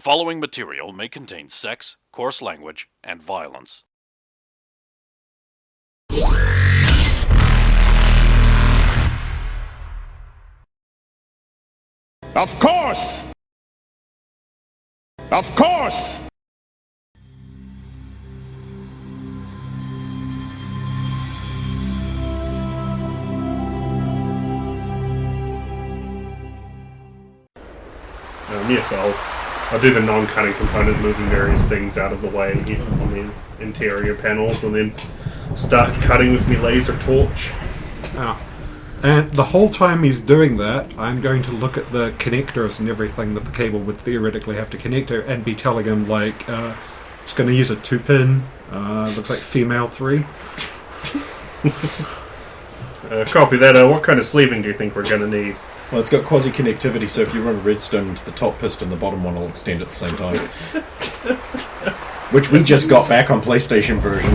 following material may contain sex, coarse language, and violence. Of course! Of course! Yes, I'll do the non-cutting component, moving various things out of the way on the interior panels, and then start cutting with my laser torch. Ah. And the whole time he's doing that, I'm going to look at the connectors and everything that the cable would theoretically have to connect to, and be telling him, like, it's going to use a 2-pin, looks like female 3. Copy that. What kind of sleeving do you think we're going to need? Well, it's got quasi-connectivity, so if you run a redstone to the top piston, the bottom one will extend at the same time. Which we just got back on PlayStation version.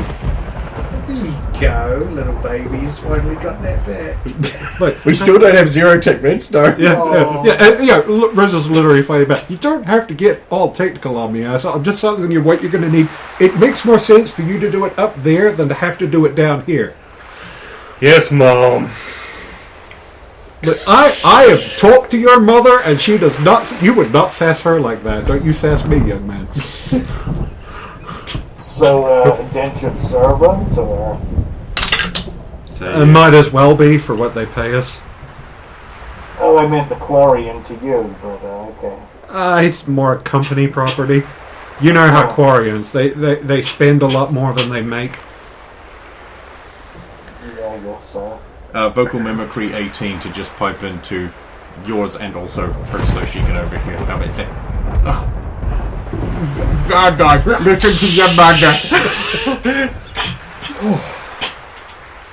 There you go, little babies. Why have we got that back? Look, we still don't have Zero-Tech redstone. Riz is literally fighting back. You don't have to get all technical on me, ass. I'm just telling you what you're going to need. It makes more sense for you to do it up there than to have to do it down here. Yes, Mom. Look, I have talked to your mother, and she does not. You would not sass her like that. Don't you sass me, young man. So, indentured servant, or? It might as well be for what they pay us. Oh, I meant the quarry into you, but, okay. It's more company property. You know how Quarians, they spend a lot more than they make. Yeah, I guess so. Vocal Mimicry 18 to just pipe into yours and also hers so she can overhear. How about that? Zardoz, listen to your mother.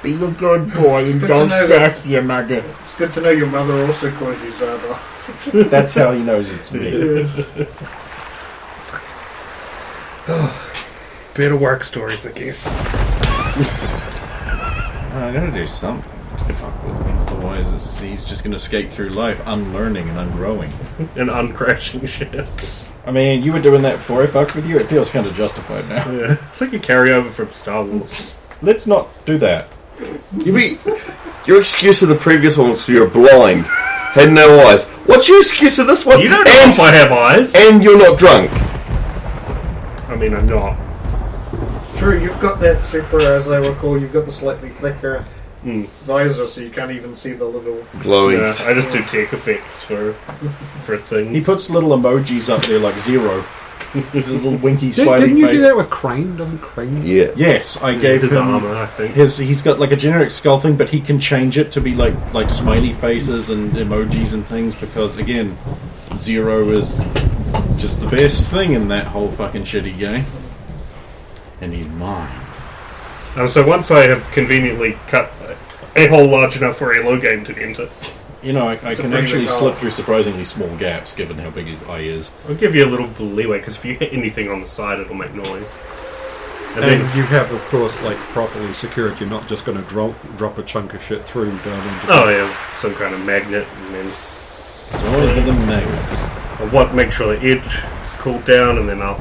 Be a good boy and don't sass your mother. It's good to know your mother also calls you Zardoz. That's how he knows it's me. Yes. Bit of work stories, I guess. I gotta do something to fuck with him. Otherwise, he's just gonna skate through life unlearning and ungrowing. And uncrashing ships. I mean, you were doing that before I fucked with you. It feels kind of justified now. Yeah, it's like a carryover from Star Wars. Let's not do that. You mean your excuse of the previous one was you're blind, had no eyes. What's your excuse of this one? You don't know if I have eyes. And you're not drunk. I mean, I'm not. True, you've got that super, as I recall, you've got the slightly thicker visor, so you can't even see the little... Glowies. Yeah, I just do tech effects for things. He puts little emojis up there like Zero. His little winky smiley Didn't you face. do that with Crane? Doesn't Crane? Yeah. Yes, I gave his him armor, I think. He's got like a generic skull thing, but he can change it to be like smiley faces and emojis and things because, again, Zero is just the best thing in that whole fucking shitty game. And he's mine. So once I have conveniently cut a hole large enough for a low game to enter, You know, I can pretty actually big slip hole. through surprisingly small gaps given how big his eye is. I'll give you a little leeway because if you hit anything on the side, it'll make noise. And And then, you have, of course, like properly secured. You're not just going to drop a chunk of shit through down into. oh yeah, some kind of magnet, and then It's always with the magnets. I'll make sure the edge is cooled down, and then I'll.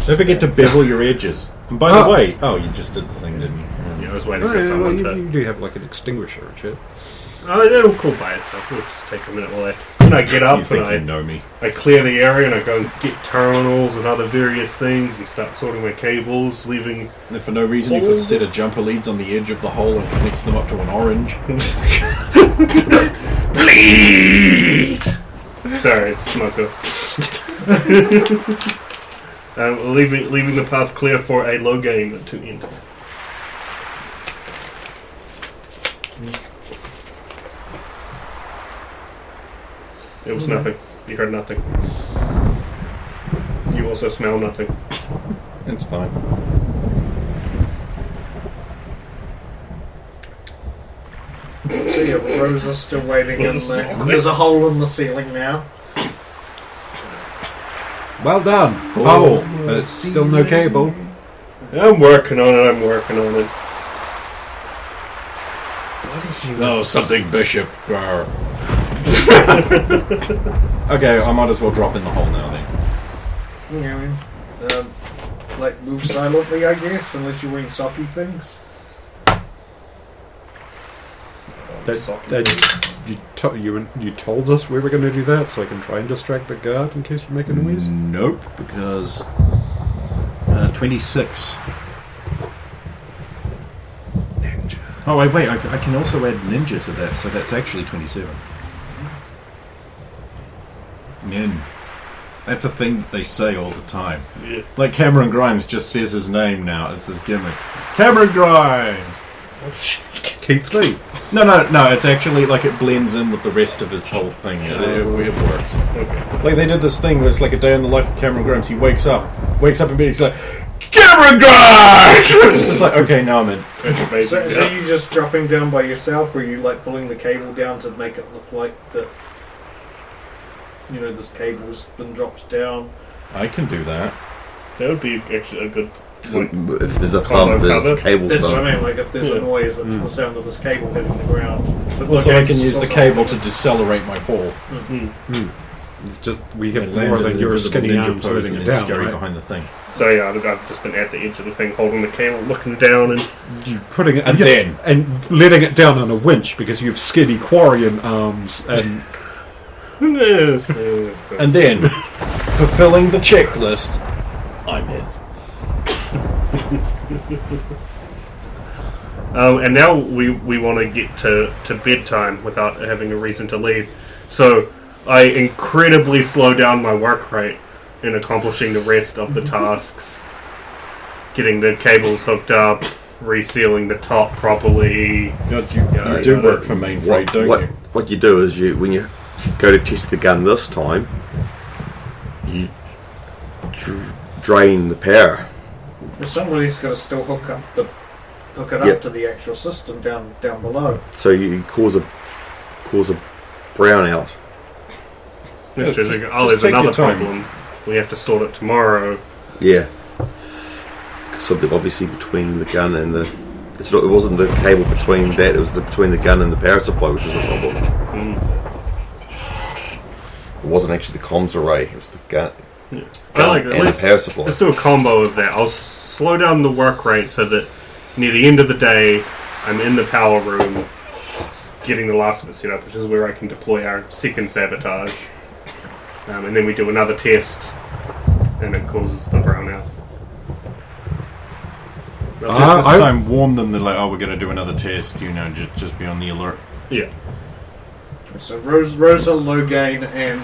Don't forget to bevel your edges. And by the way, you just did the thing, didn't you? I was waiting Oh, for yeah, well, someone you, to. you do have like an extinguisher and shit. Oh, it'll cool by itself. It'll just take a minute while I get up You think and you know me. I clear the area and I go and get terminals and other various things and start sorting my cables, leaving. And if for no reason you put a set of jumper leads on the edge of the hole and connects them up to an orange. Bleed! Sorry, it's Smoko. Leaving the path clear for a low game to enter. It was nothing. You heard nothing. You also smell nothing. It's fine. So yeah, Rose is still waiting in there. There's a hole in the ceiling now. Well done. Oh, but still no cable. I'm working on it. Oh, something Bishop. Okay, I might as well drop in the hole now then. Like move silently, I guess, unless you're wearing socky things. You told us we were going to do that, so I can try and distract the guard in case you make a noise. Nope, because 26. Ninja. Oh, wait, I can also add ninja to that, so that's actually 27. Nin. That's a thing that they say all the time. Yeah. Like Cameron Grimes just says his name now. It's his gimmick. Cameron Grimes! Keith Lee. No, it's actually like it blends in with the rest of his whole thing. It works. Okay. Like they did this thing where it's like a day in the life of Cameron Grimes. He wakes up in bed, he's like, Cameron Grimes! It's just like, okay, now I'm in. That's amazing. So you just dropping down by yourself, or are you like pulling the cable down to make it look like that? You know, this cable's been dropped down. I can do that. That would be actually a good. If there's a Combo thump, there's cover. a cable That's what I thump. mean. Like if there's a noise, it's the sound of this cable hitting the ground. But Also, I can it's use the also- cable to decelerate my fall. It's just we And have land more in than the your invisible skinny ninja arms pose holding and it then down, scurry right? behind the thing. So yeah, I've just been at the edge of the thing, holding the cable, looking down, and You putting it And then- and letting it down on a winch because you have skinny Quarian arms and And then, fulfilling the checklist, I'm in. and now we want to get to bedtime without having a reason to leave. So I incredibly slow down my work rate in accomplishing the rest of the tasks, getting the cables hooked up, resealing the top properly. God, you Yeah, do yeah, work that- for main freight, don't you? What you do is when you go to test the gun this time, you drain the power. Well, somebody's got to still hook it Yep. up to the actual system down below. So you cause a brownout. There's just there's take your another time. problem. We have to sort it tomorrow. Yeah. Something obviously between the gun and the. It wasn't the cable between that. It was between the gun and the power supply, which was a problem. It wasn't actually the comms array. It was the gun, I like it. and the power supply. Let's do a combo of that. I'll slow down the work rate so that near the end of the day, I'm in the power room, getting the last of it set up, which is where I can deploy our second sabotage. And then we do another test, and it causes the brownout. So at this time, warn them that, like, oh, we're going to do another test, just be on the alert. Yeah. So Rosa, Logain, and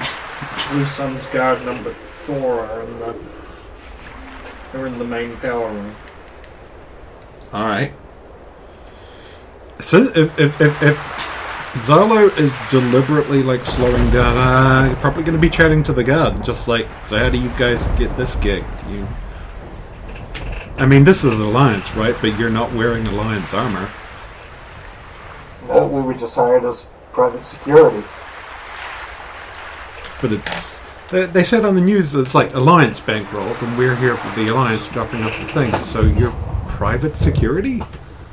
Blue Sun's Guard number 4 are in the main power room. Alright. so if Zalo is deliberately like slowing down, you're probably going to be chatting to the guard, just like, so how do you guys get this gig? I mean, this is Alliance, right? But you're not wearing Alliance armor. No, we were just hired as private security. But they said on the news that it's like Alliance bankroll, and we're here for the Alliance dropping off the things. So you're private security?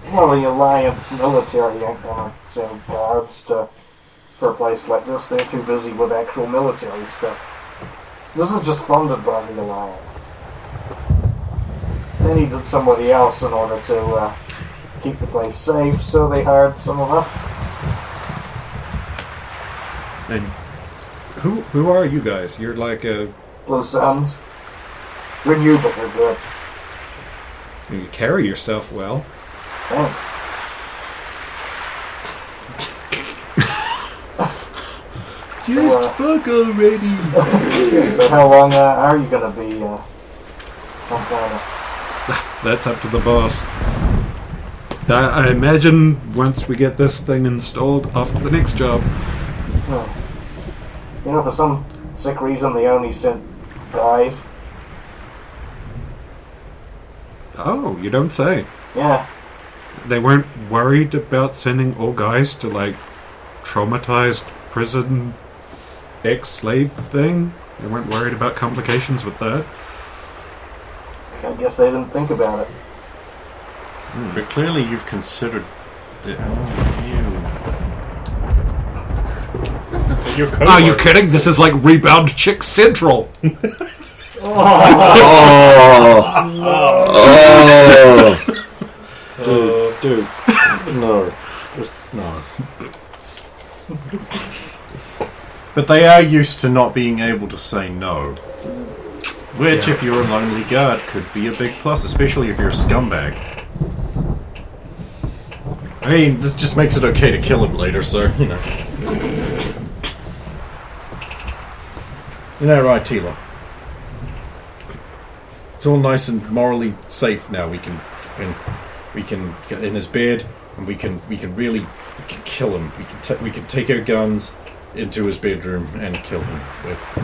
Well, the Alliance military ain't gonna send guards for a place like this. They're too busy with actual military stuff. This is just funded by the Alliance. They needed somebody else in order to keep the place safe, so they hired some of us. And who are you guys? You're like a... Blue Suns. We're new, but we're good. You carry yourself well. Thanks. Just fuck already! So how long are you gonna be on planet? That's up to the boss. I imagine once we get this thing installed, off to the next job. You know, for some sick reason, they only sent guys. Oh, you don't say. Yeah. They weren't worried about sending all guys to, like, traumatized prison ex-slave thing? They weren't worried about complications with that? I guess they didn't think about it. But clearly you've considered the... Your Are you kidding? This is like Rebound Chick Central! Dude. No. Just no. But they are used to not being able to say no. Which, if you're a lonely guard, could be a big plus, especially if you're a scumbag. I mean, this just makes it okay to kill him later, so, you know. Isn't that right, Tila? It's all nice and morally safe now. We can get in his bed, and we can kill him. We can take our guns into his bedroom and kill him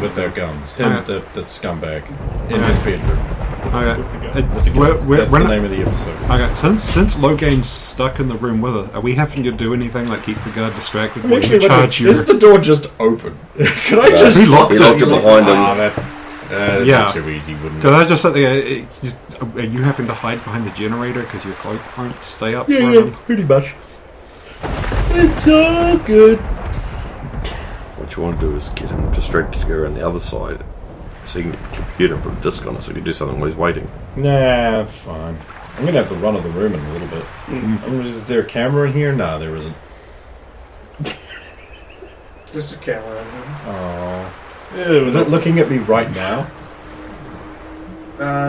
with our guns. Him, the scumbag, in his bedroom. Okay. That's the name of the episode. Okay. Since Logain's stuck in the room with us, are we having to do anything like keep the guard distracted? While you charge you? Is the door just open? Can I just? He locked it behind him. That'd be too easy, wouldn't it? Because I just thought, are you having to hide behind the generator because your cloak won't stay up? Yeah, pretty much. It's all good. What you want to do is get him distracted to go around the other side so you can get the computer and put a disc on it so you can do something while he's waiting. Nah, fine. I'm going to have the run of the room in a little bit. Is there a camera in here? Nah, there isn't. Just a camera in here. Oh. Is it looking at me right now?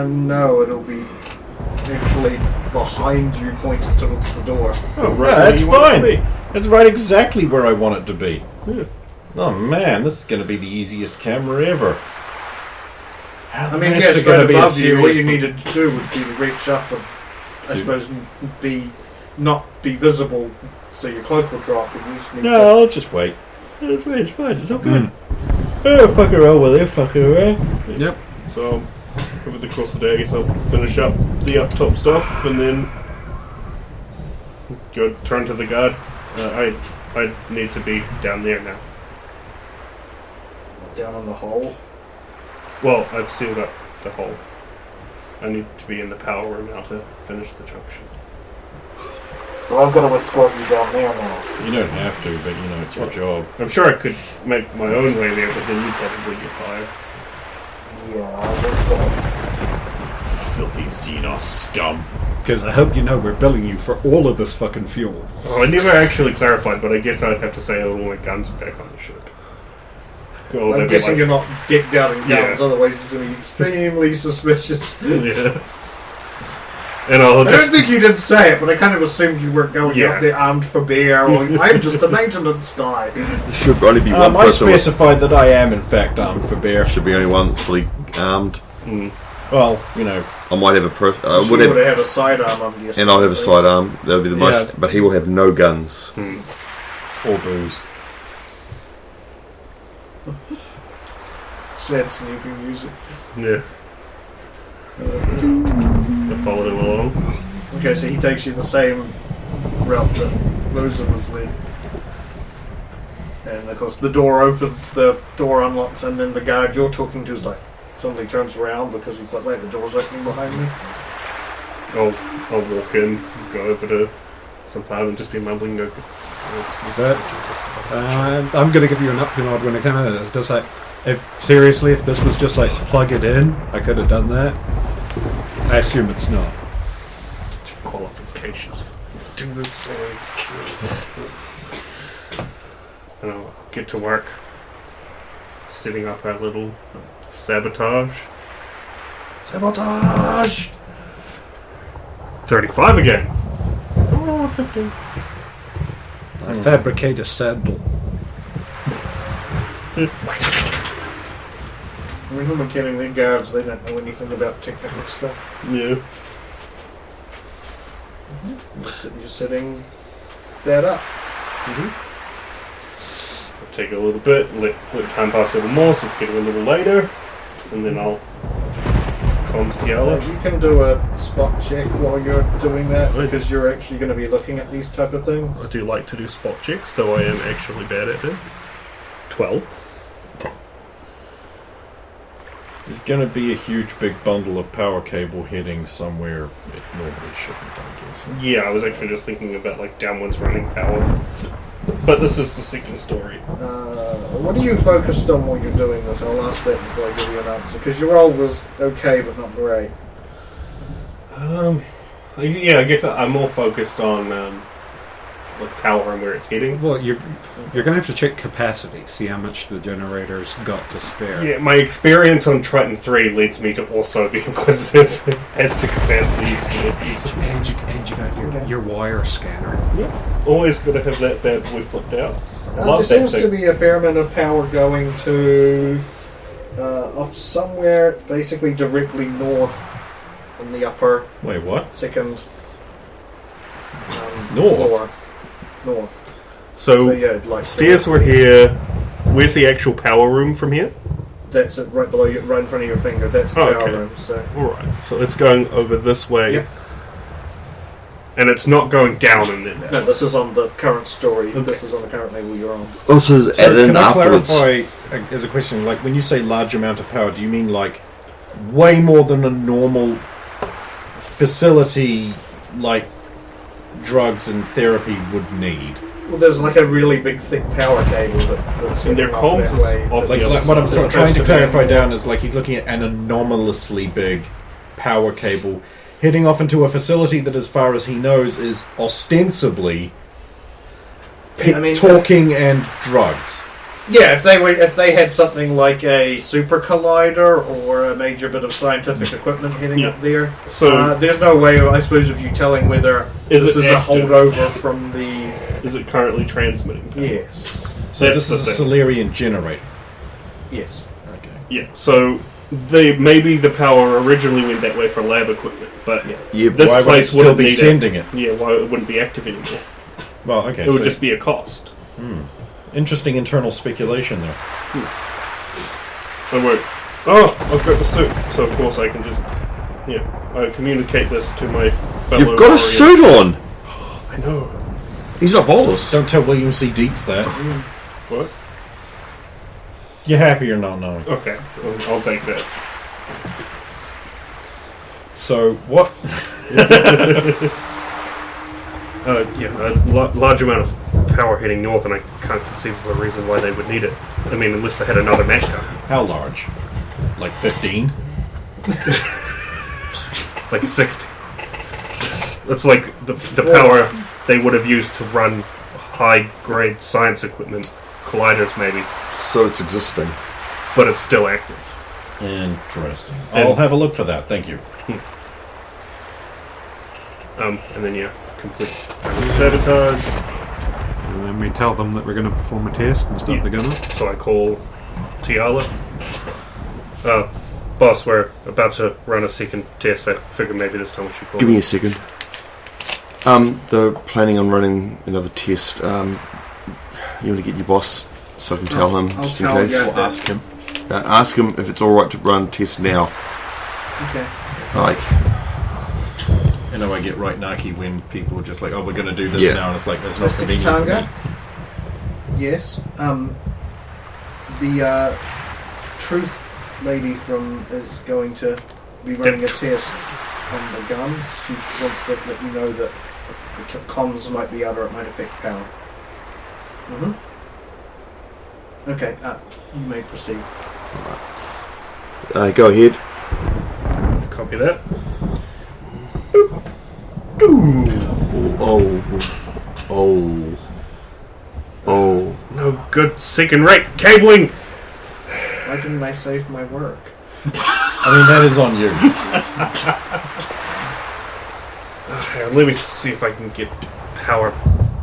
No, it'll be actually behind you, pointed towards the door. Oh, right. Yeah, that's fine. That's right exactly where I want it to be. Yeah. Oh man, this is going to be the easiest camera ever. I mean, yeah, it's right above you. What you needed to do would be to reach up and, I suppose, not be visible, so your cloak will drop. You just need I'll just wait. It's fine. It's all good. Oh, fuck around with it. Fuck around. Yep. So, over the course of the day, I guess I'll finish up the up top stuff and then go turn to the guard. I need to be down there now. Down in the hole? Well, I've sealed up the hole. I need to be in the power room now to finish the junction. So I'm going to escort you down there now. You don't have to, but you know, it's your job. I'm sure I could make my own way there, but then you'd probably get fired. Yeah, that's good. Filthy Xenos scum. Because I hope you know we're billing you for all of this fucking fuel. Oh, I never actually clarified, but I guess I'd have to say all my guns are back on the ship. Oh, I'm guessing you're not decked out in guns, otherwise it's going to be extremely suspicious. Yeah. And I don't think you did say it, but I kind of assumed you weren't going out there armed for bear, or I'm just a maintenance guy. There should only be one I person. specified that I am in fact armed for bear. Should be only one that's fully armed. Well, you know, I might have a would have a sidearm, I'm guessing. and I'll have a sidearm. That would be the most. But he will have no guns. Or booze. Sad sneaking music. Yeah. I followed him along. Okay, so he takes you the same route that Rosa was led. And of course the door opens, the door unlocks, and then the guard you're talking to is like, suddenly turns around because he's like, wait, the door's opening behind me. I'll walk in, go over to some part and just be mumbling, go, Is that? I'm going to give you an up nod when it comes to this. Just like, if this was just like plug it in, I could have done that. I assume it's not. Qualifications. Do this. And I'll get to work setting up our little sabotage. 35 again. Oh, 15. I fabricate a sandal. I mean, who are killing the guards? They don't know anything about technical stuff. Yeah. You're setting that up. I'll take a little bit, let time pass a little more, so it's getting a little later, and then I'll comms together. You can do a spot check while you're doing that, because you're actually going to be looking at these type of things. I do like to do spot checks, though I am actually bad at it. 12. There's going to be a huge big bundle of power cable heading somewhere it normally shouldn't, I guess. Yeah, I was actually just thinking about like downwards running power. But this is the second story. What are you focused on while you're doing this? I'll ask that before I give you an answer. Because your role was okay, but not great. Yeah, I guess I'm more focused on like power and where it's heading. Well, you're going to have to check capacity, see how much the generator's got to spare. Yeah, my experience on Triton 3 leads me to also be inquisitive as to capacities for the pieces. And you got your wire scanner. Yep. Always got to have that bad boy flipped out. There seems to be a fair amount of power going to off somewhere, basically directly north in the upper Wait, what? second North? floor. North. So yeah, like stairs were here. Where's the actual power room from here? That's it, right below you, right in front of your finger. That's the power room. So Alright, so it's going over this way. Yep. And it's not going down in there now. no, this is on the current story. Okay. This is on the current level you're on. Also, it's So added in can I afterwards. clarify as a question? Like when you say large amount of power, do you mean like way more than a normal facility, like drugs and therapy would need? Well, there's like a really big thick power cable that's And their heading comms off is that way. off the Like, other like what I'm As sort of opposed trying to to clarify being- down is like he's looking at an anomalously big power cable heading off into a facility that, as far as he knows, is ostensibly I mean, talking and drugs. Yeah, if they had something like a super collider or a major bit of scientific equipment heading up there, So there's no way, I suppose, of you telling whether Is this it is a active? holdover from the. is it currently transmitting? Yes. So That's this is the a thing. Solarian generator. Yes. Okay. Yeah, so maybe the power originally went that way for lab equipment, but Yeah, this Why would it place still wouldn't be need sending it? Yeah, why it wouldn't be active anymore? Well, okay. It would so just be a cost. interesting internal speculation there. I won't. Oh, I've got the suit, so of course I can just, I communicate this to my fellow. You've got a warriors. suit on! I know. He's not Bolus. Don't tell William C. Dietz that. What? You're happy or not knowing. Okay, I'll take that. So what? A large amount of power heading north, and I can't conceive of a reason why they would need it. I mean, unless they had another match gun. How large? Like 15? Like 60. That's like the power they would have used to run high-grade science equipment, colliders maybe, So it's existing. but it's still active. Interesting. And- I'll have a look for that. Thank you. And then complete sabotage. And then we tell them that we're going to perform a test and start the gunner. So I call Tiala. Boss, we're about to run a second test. I figure maybe this time we should call. Give me a second. They're planning on running another test. You want to get your boss so I can tell him, I'll just in tell case? you. We'll ask him. Ask him if it's alright to run a test now. Okay. Like, You know, I get right narky when people are just like, oh, we're going to do this Yeah. now, and it's like, there's not Mr. convenient for Katanga? me. Yes. The truth lady is going to be running a test on the guns. She wants to let you know that the comms might be out or it might affect power. Okay, you may proceed. go ahead. Copy that. Oh. No good second-rate cabling. Why didn't I save my work? I mean, that is on you. Let me see if I can get power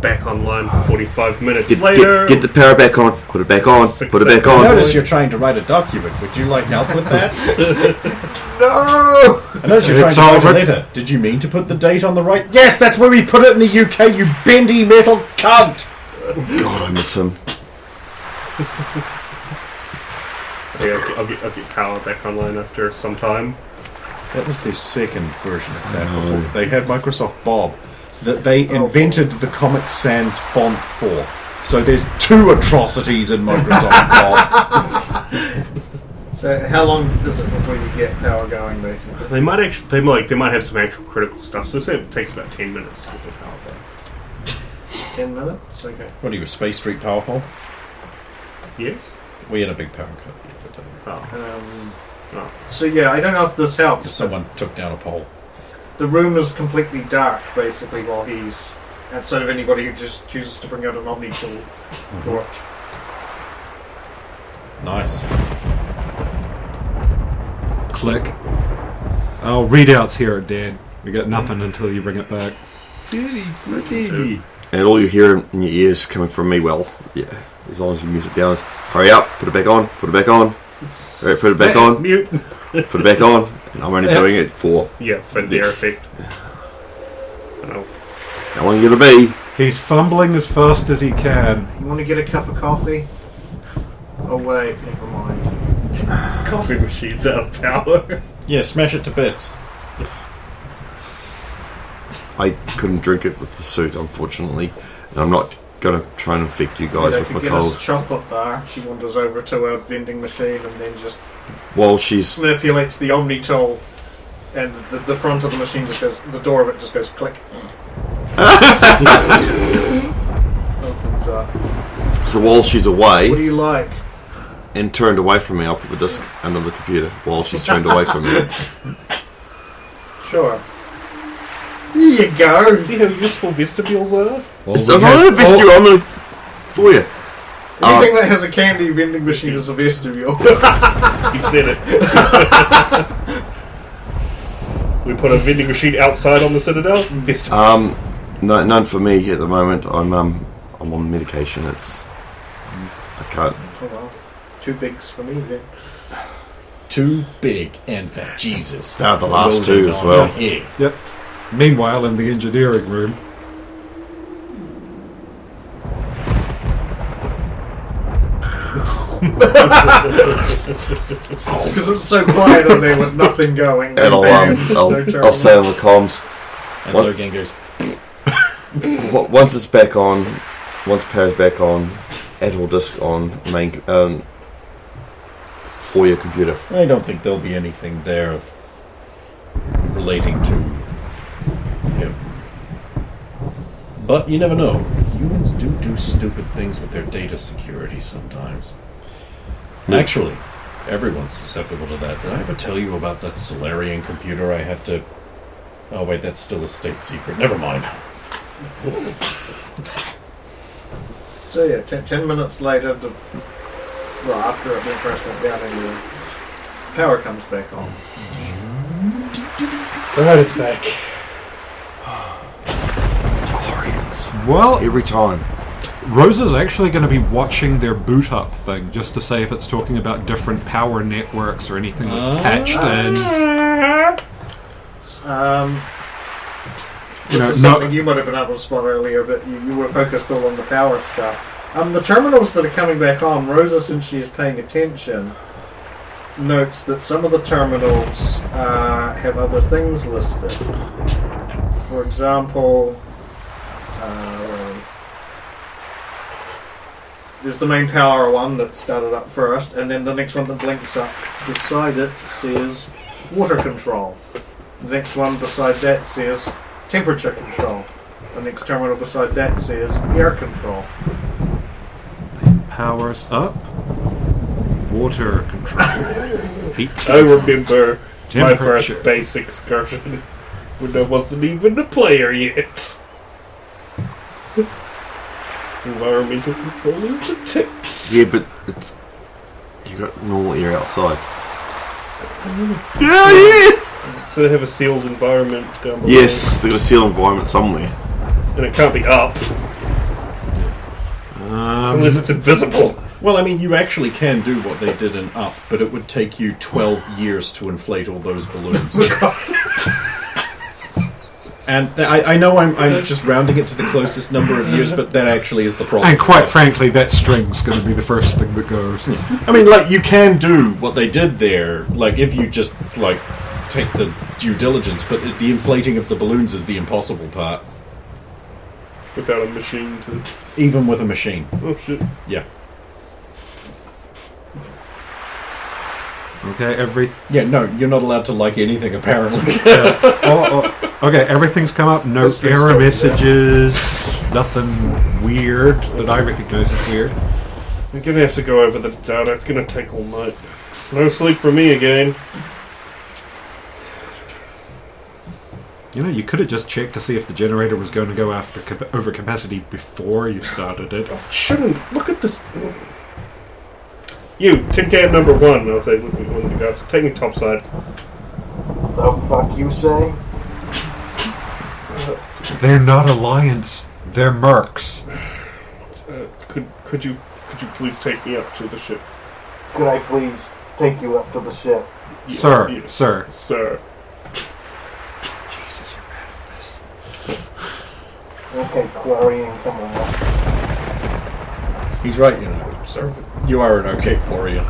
back online 45 minutes Get later. the power back on. Put it back on. Fix Put it that. back I on. notice you're trying to write a document. Would you like help with that? No! I notice you're trying It's to write a over. letter. Did you mean to put the date on the right? Yes, that's where we put it in the UK, you bendy metal cunt! God, I miss him. Yeah, I'll get power back online after some time. That was their second version of that. Before. They had Microsoft Bob. That they invented the Comic Sans font for. So there's two atrocities in Microsoft Bob. So how long is it before you get power going, basically? They might have some actual critical stuff. So say it takes about 10 minutes to get the power back. 10 minutes? Okay. What are you, a Space Street Power Pole? Yes? We had a big power cut the other day. Oh. So yeah, I don't know if this helps. But Someone took down a pole. the room is completely dark, basically, while he's outside of anybody who just chooses to bring out an Omni tool torch. Nice. Click. Oh, readouts here are dead. We get nothing until you bring it back. And all you hear in your ears coming from me, well, yeah, as long as you mute it down, is hurry up, put it back on, put it back on, hurry, put it back on, Mute. put it back on. And I'm only doing it for Yeah, for their effect. Oh. how long you gonna be. He's fumbling as fast as he can. You want to get a cup of coffee? Oh wait, never mind. Coffee machine's out of power. Yeah, smash it to bits. I couldn't drink it with the suit, unfortunately, and I'm not gonna try and infect you guys with my get us a cold. chocolate bar. She wanders over to a vending machine and then just While she's manipulates the Omni tool, and the front of the machine just goes. The door of it just goes click. Opens up. so while she's What do away you like? and turned away from me, I'll put the disc under the computer while she's turned away from me. Sure. Here you go. See how useful vestibules are? Well, I'm not a vestibule, I'm gonna for you. Anything that has a candy vending machine is a vestibule. You said it. We put a vending machine outside on the Citadel. Vestibule. No, none for me at the moment. I'm on medication. I can't. Oh well. Too bigs for me then. Too big and fat. Jesus. They're the last Rolling two as down well. my head. Yep. Meanwhile, in the engineering room, Because it's so quiet in there with nothing going. And No fans, no I'll terminals. say on the comms. And What? Logan goes, Once it's back on, once power's back on, add all disk on main for your computer. I don't think there'll be anything there relating to him. But you never know. Humans do stupid things with their data security sometimes. Yeah. Actually, everyone's susceptible to that. Did I ever tell you about that Solarian computer I had to... Oh wait, that's still a state secret. Never mind. So yeah, 10 minutes later, after the first went down anyway, power comes back on. Alright, it's back. Quarians. well, Every time. Rosa's actually going to be watching their boot up thing just to say if it's talking about different power networks or anything that's patched in. This is something you might have been able to spot earlier, but you were focused all on the power stuff. The terminals that are coming back on, Rosa, since she is paying attention, notes that some of the terminals have other things listed. For example, there's the main power one that started up first, and then the next one that blinks up beside it says water control. The next one beside that says temperature control. The next terminal beside that says air control. Powers up. Water control. Heat I remember my first Temperature. base excursion when I wasn't even a player yet. Environmental control is the tips. Yeah, but it's you got normal air outside. Yeah. So they have a sealed environment down below. Yes, they've got a sealed environment somewhere. And it can't be up unless it's invisible. Well, I mean, you actually can do what they did in Up, but it would take you 12 years to inflate all those balloons. And I know I'm just rounding it to the closest number of years, but that actually is the problem. And quite frankly, that string's going to be the first thing that goes. I mean, like, you can do what they did there, like, if you just, like, take the due diligence, but the inflating of the balloons is the impossible part. Without a machine to... Even with a machine. Oh shit. Yeah. Okay, Yeah, no, you're not allowed to like anything, apparently. okay, everything's come up. No Mystery error story, messages. Nothing weird that I recognize as weird. We're gonna have to go over the data. It's gonna take all night. No sleep for me again. You know, you could have just checked to see if the generator was going to go after over capacity before you started it. Shouldn't. Look at this. You, tin can number 1. I'll say, look at one of the guys. Take me topside. The fuck you say? They're not Alliance. They're Mercs. Could you please take me up to the ship? Could I please take you up to the ship? Sir, Yes, sir. Sir. Jesus, you're bad at this. Okay, Quarian, come on. He's right, you know. Sir. You are an okay warrior.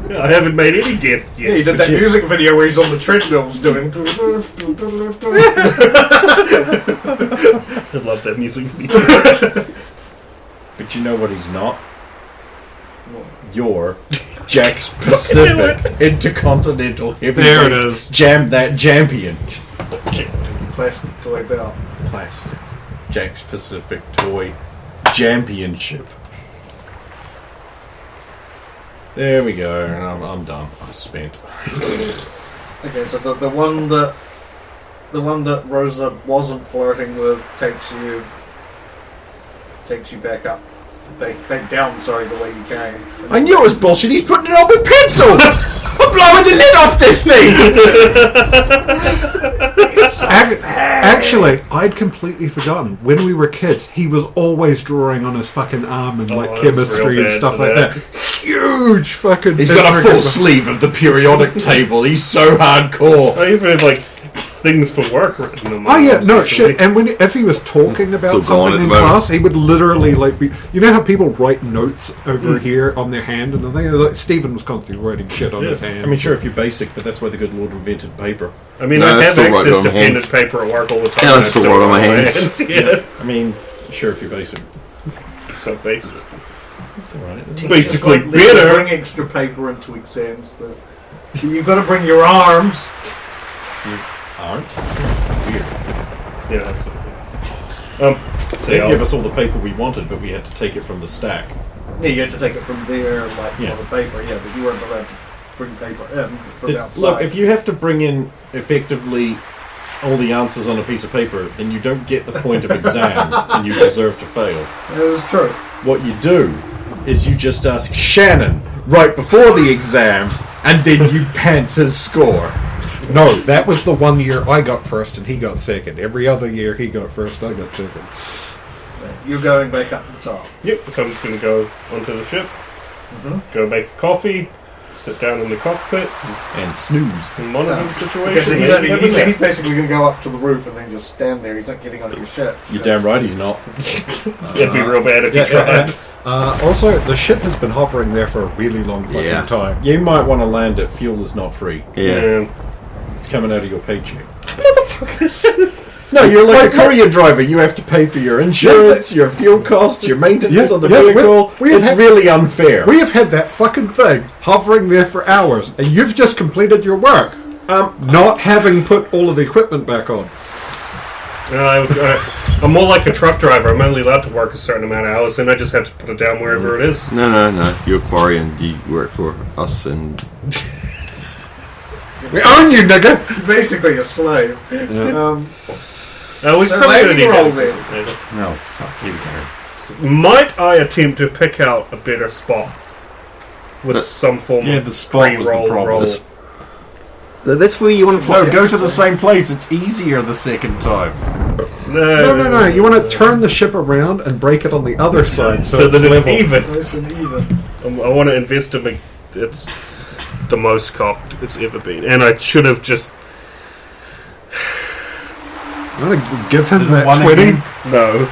I haven't made any gift Yeah, yet. he did that music video where he's on the treadmills doing. I love that music video. But you know what he's not? You're Jack's Pacific Intercontinental Heavyweight There it is. Champion. Plastic toy belt. Plastic. Jack's Pacific Toy Championship. There we go. I'm done. I'm spent. Okay, so the one that Rosa wasn't flirting with takes you back up, back down. Sorry, the way you came. I knew it was bullshit. He's putting it on with pencil. I'm blowing the lid off this thing. Actually, I'd completely forgotten. When we were kids, he was always drawing on his fucking arm and like I was chemistry real and bad stuff for like that. that. Huge fucking. He's got a full sleeve of the periodic table. He's so hardcore. I even have like things for work written on my Oh yeah, arms, no actually. shit. And if he was talking about Still going something at in the moment. class, he would literally like be. You know how people write notes over here on their hand and the thing. Like Stephen was constantly writing shit on his hand. I mean, sure, if you're basic, but that's why the good Lord invented paper. I mean, No, I I have still write access on to pen and hands. paper at work all the time. Yeah, I and still don't write on my write hands. Yeah. I mean, sure, if you're basic. So basic. It's alright. Basically Just bitter. Bring extra paper into exams. Though. You've got to bring your arms. Aren't? Yeah, absolutely. They gave us all the paper we wanted, but we had to take it from the stack. Yeah, you had to take it from there, like Yeah. on the paper. Yeah, but you weren't allowed to bring paper in from outside. Look, if you have to bring in effectively all the answers on a piece of paper, then you don't get the point of exams, and you deserve to fail. That is true. What you do is you just ask Shannon right before the exam, and then you pants his score. No, that was the one year I got first and he got second. Every other year he got first, I got second. You're going back up the top. Yep, so I'm just going to go onto the ship, go make a coffee, sit down in the cockpit, And snooze. and monitor the Okay, situation. so maybe have a he's nap. basically going to go up to the roof and then just stand there. He's not getting under your ship. You're damn right he's not. It'd be real bad if you tried. Also, the ship has been hovering there for a really long fucking Yeah. time. You might want to land it. Fuel is not free. Yeah. It's coming out of your paycheck. No, you're like a courier driver. You have to pay for your insurance, your fuel costs, your maintenance Yeah, on the yeah, vehicle. we have It's had- really unfair. We have had that fucking thing hovering there for hours, and you've just completed your work. Not having put all of the equipment back on. I'm more like a truck driver. I'm only allowed to work a certain amount of hours, and I just have to put it down wherever it is. No. You're a quarry and you work for us and We own you, nigga! You're basically a slave. We So probably maybe don't need roll that. No, fuck you, go. Might I attempt to pick out a better spot with some form Yeah, of the spot was the pre-roll problem. roll? that's where you want to fly. No, go to the same place. It's easier the second time. No. You want to turn the ship around and break it on the other side So that it's level. even. Nice and even. I want to invest to make it's the most cocked it's ever been, and I should have just I'm going to give him that One 20. again? no.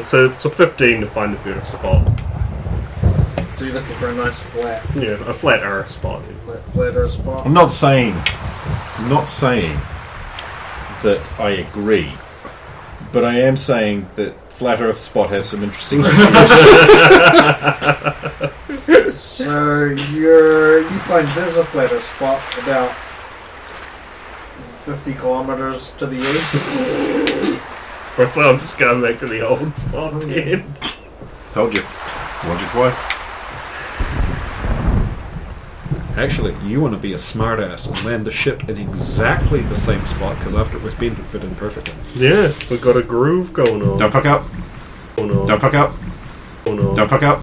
So it's a 15 to find a better spot. So you're looking for a nice flat, Yeah, a flat earth spot. flatter spot. I'm not saying that I agree, but I am saying that Flat Earth Spot has some interesting ideas. So you find there's a flatter spot about 50 kilometers to the east. Or so I'm just going back to the old spot again. Told you. Warned you twice. Actually, you want to be a smartass and land the ship in exactly the same spot, because after it was bent, it fit in perfectly. Yeah, we've got a groove going on. Don't fuck up. Going on. Don't fuck up. Going on. Don't fuck up.